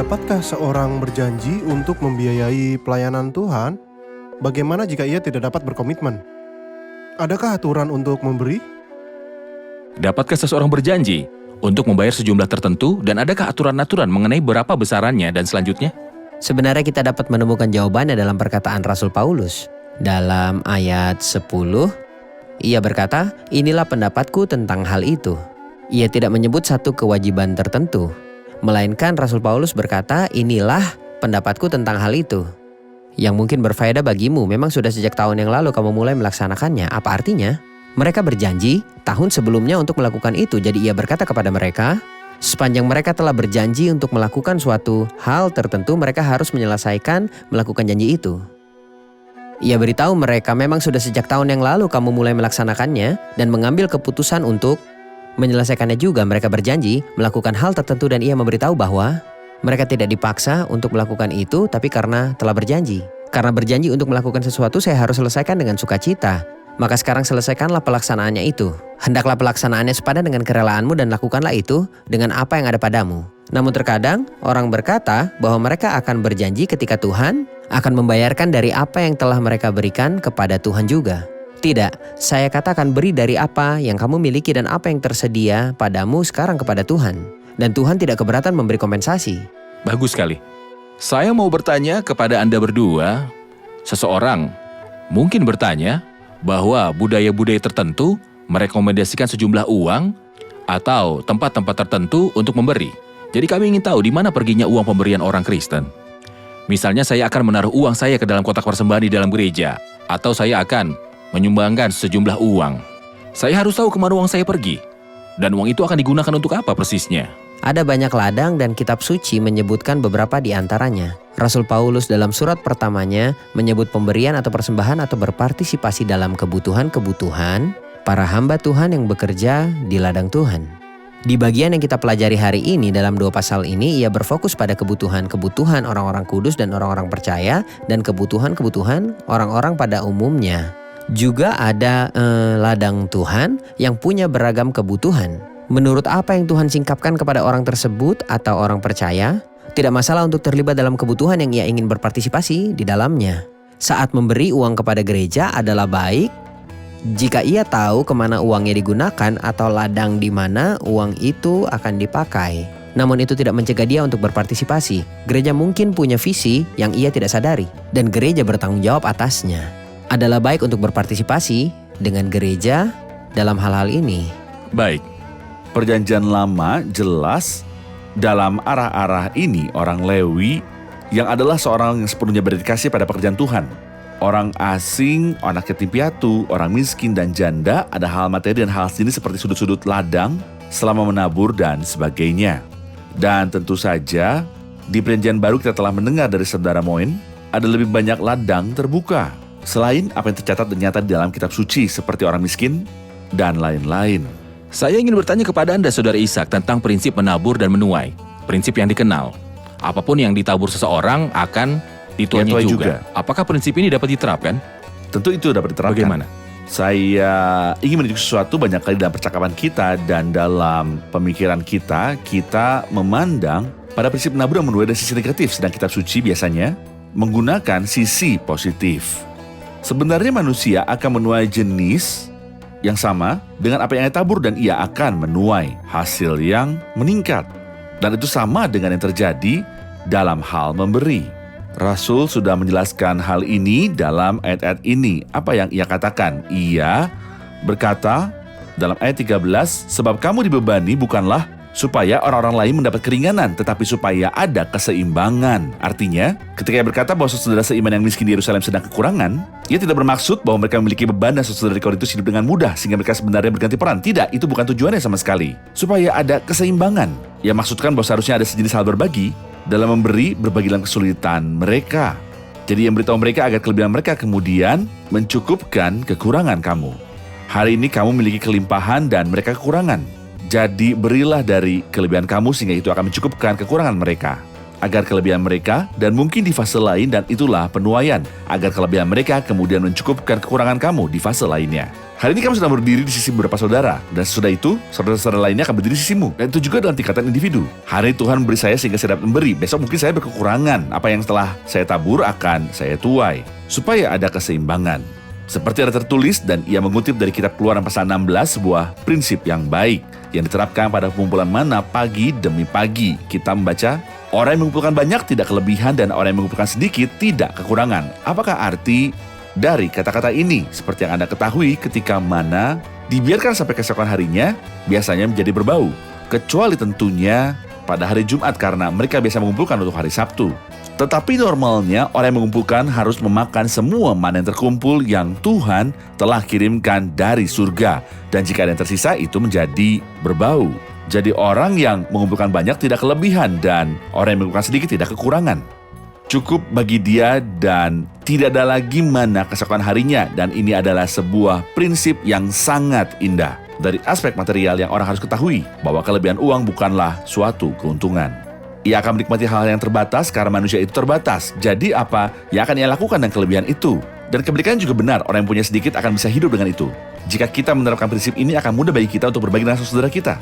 Dapatkah seorang berjanji untuk membiayai pelayanan Tuhan? Bagaimana jika ia tidak dapat berkomitmen? Adakah aturan untuk memberi? Dapatkah seseorang berjanji untuk membayar sejumlah tertentu dan adakah aturan-aturan mengenai berapa besarannya dan selanjutnya? Sebenarnya kita dapat menemukan jawabannya dalam perkataan Rasul Paulus. Dalam ayat 10, ia berkata, "Inilah pendapatku tentang hal itu." Ia tidak menyebut satu kewajiban tertentu, melainkan Rasul Paulus berkata, "Inilah pendapatku tentang hal itu." Yang mungkin berfaedah bagimu, memang sudah sejak tahun yang lalu kamu mulai melaksanakannya. Apa artinya? Mereka berjanji tahun sebelumnya untuk melakukan itu. Jadi ia berkata kepada mereka, sepanjang mereka telah berjanji untuk melakukan suatu hal tertentu, mereka harus menyelesaikan melakukan janji itu. Ia beritahu mereka memang sudah sejak tahun yang lalu kamu mulai melaksanakannya dan mengambil keputusan untuk menyelesaikannya juga. Mereka berjanji melakukan hal tertentu dan ia memberitahu bahwa mereka tidak dipaksa untuk melakukan itu, tapi karena telah berjanji. Karena berjanji untuk melakukan sesuatu, saya harus selesaikan dengan sukacita. Maka sekarang selesaikanlah pelaksanaannya itu. Hendaklah pelaksanaannya sepadan dengan kerelaanmu dan lakukanlah itu dengan apa yang ada padamu. Namun terkadang orang berkata bahwa mereka akan berjanji ketika Tuhan akan membayarkan dari apa yang telah mereka berikan kepada Tuhan juga. Tidak, saya katakan beri dari apa yang kamu miliki dan apa yang tersedia padamu sekarang kepada Tuhan. Dan Tuhan tidak keberatan memberi kompensasi. Bagus sekali. Saya mau bertanya kepada Anda berdua, seseorang mungkin bertanya bahwa budaya-budaya tertentu merekomendasikan sejumlah uang atau tempat-tempat tertentu untuk memberi. Jadi kami ingin tahu di mana perginya uang pemberian orang Kristen. Misalnya saya akan menaruh uang saya ke dalam kotak persembahan di dalam gereja, atau saya akan menyumbangkan sejumlah uang. Saya harus tahu kemana uang saya pergi, dan uang itu akan digunakan untuk apa persisnya. Ada banyak ladang dan kitab suci menyebutkan beberapa di antaranya. Rasul Paulus dalam surat pertamanya menyebut pemberian atau persembahan atau berpartisipasi dalam kebutuhan-kebutuhan para hamba Tuhan yang bekerja di ladang Tuhan. Di bagian yang kita pelajari hari ini dalam 2 pasal ini, ia berfokus pada kebutuhan-kebutuhan orang-orang kudus dan orang-orang percaya dan kebutuhan-kebutuhan orang-orang pada umumnya. Juga ada ladang Tuhan yang punya beragam kebutuhan. Menurut apa yang Tuhan singkapkan kepada orang tersebut atau orang percaya, tidak masalah untuk terlibat dalam kebutuhan yang ia ingin berpartisipasi di dalamnya. Saat memberi uang kepada gereja adalah baik jika ia tahu kemana uangnya digunakan atau ladang di mana uang itu akan dipakai. Namun itu tidak mencegah dia untuk berpartisipasi. Gereja mungkin punya visi yang ia tidak sadari, dan gereja bertanggung jawab atasnya. Adalah baik untuk berpartisipasi dengan gereja dalam hal-hal ini. Baik, Perjanjian Lama jelas dalam arah-arah ini orang Lewi yang adalah seorang yang sepenuhnya berdedikasi pada pekerjaan Tuhan. Orang asing, anak yatim piatu, orang miskin dan janda ada hal materi dan hal seni seperti sudut-sudut ladang selama menabur dan sebagainya. Dan tentu saja di Perjanjian Baru kita telah mendengar dari Saudara Moin ada lebih banyak ladang terbuka selain apa yang tercatat dan nyata di dalam kitab suci seperti orang miskin dan lain-lain. Saya ingin bertanya kepada Anda, Saudara Ishak, tentang prinsip menabur dan menuai. Prinsip yang dikenal. Apapun yang ditabur seseorang akan dituainya juga. Apakah prinsip ini dapat diterapkan? Tentu itu dapat diterapkan. Bagaimana? Saya ingin menunjukkan sesuatu banyak kali dalam percakapan kita dan dalam pemikiran kita, kita memandang pada prinsip menabur dan menuai dari sisi negatif, sedang kitab suci biasanya menggunakan sisi positif. Sebenarnya manusia akan menuai jenis yang sama dengan apa yang ia tabur dan ia akan menuai hasil yang meningkat. Dan itu sama dengan yang terjadi dalam hal memberi. Rasul sudah menjelaskan hal ini dalam ayat-ayat ini. Apa yang ia katakan? Ia berkata dalam ayat 13, sebab kamu dibebani bukanlah supaya orang-orang lain mendapat keringanan, tetapi supaya ada keseimbangan. Artinya, ketika ia berkata bahwa saudara seiman yang miskin di Yerusalem sedang kekurangan, ia tidak bermaksud bahwa mereka memiliki beban dan saudara di Korintus hidup dengan mudah sehingga mereka sebenarnya berganti peran. Tidak, itu bukan tujuannya sama sekali. Supaya ada keseimbangan. Ia maksudkan bahwa seharusnya ada sejenis hal berbagi dalam memberi, berbagi dalam kesulitan mereka. Jadi yang beritahu mereka agar kelebihan mereka kemudian mencukupkan kekurangan kamu. Hari ini kamu memiliki kelimpahan dan mereka kekurangan. Jadi berilah dari kelebihan kamu sehingga itu akan mencukupkan kekurangan mereka. agar kelebihan mereka, dan mungkin di fase lain, dan itulah penuaian, agar kelebihan mereka kemudian mencukupkan kekurangan kamu di fase lainnya. Hari ini kamu sedang berdiri di sisi beberapa saudara, dan sesudah itu, saudara-saudara lainnya akan berdiri di sisimu. Dan itu juga dalam tingkatan individu. Hari ini Tuhan memberi saya sehingga saya dapat memberi. Besok mungkin saya berkekurangan. Apa yang telah saya tabur akan saya tuai. Supaya ada keseimbangan. Seperti ada tertulis, dan ia mengutip dari kitab Keluaran pasal 16, sebuah prinsip yang baik, yang diterapkan pada pengumpulan mana pagi demi pagi. Kita membaca, orang yang mengumpulkan banyak tidak kelebihan, dan orang yang mengumpulkan sedikit tidak kekurangan. Apakah arti dari kata-kata ini? Seperti yang Anda ketahui, ketika mana dibiarkan sampai keesokan harinya, biasanya menjadi berbau. Kecuali tentunya pada hari Jumat karena mereka biasa mengumpulkan untuk hari Sabtu. Tetapi normalnya orang yang mengumpulkan harus memakan semua mana yang terkumpul yang Tuhan telah kirimkan dari surga. Dan jika ada yang tersisa itu menjadi berbau. Jadi orang yang mengumpulkan banyak tidak kelebihan dan orang yang mengumpulkan sedikit tidak kekurangan. Cukup bagi dia dan tidak ada lagi mana keesokan harinya. Dan ini adalah sebuah prinsip yang sangat indah. Dari aspek material yang orang harus ketahui bahwa kelebihan uang bukanlah suatu keuntungan. Ia akan menikmati hal-hal yang terbatas karena manusia itu terbatas. Jadi apa yang akan ia lakukan dengan kelebihan itu? Dan kebalikannya juga benar, orang yang punya sedikit akan bisa hidup dengan itu. Jika kita menerapkan prinsip ini akan mudah bagi kita untuk berbagi dengan saudara kita.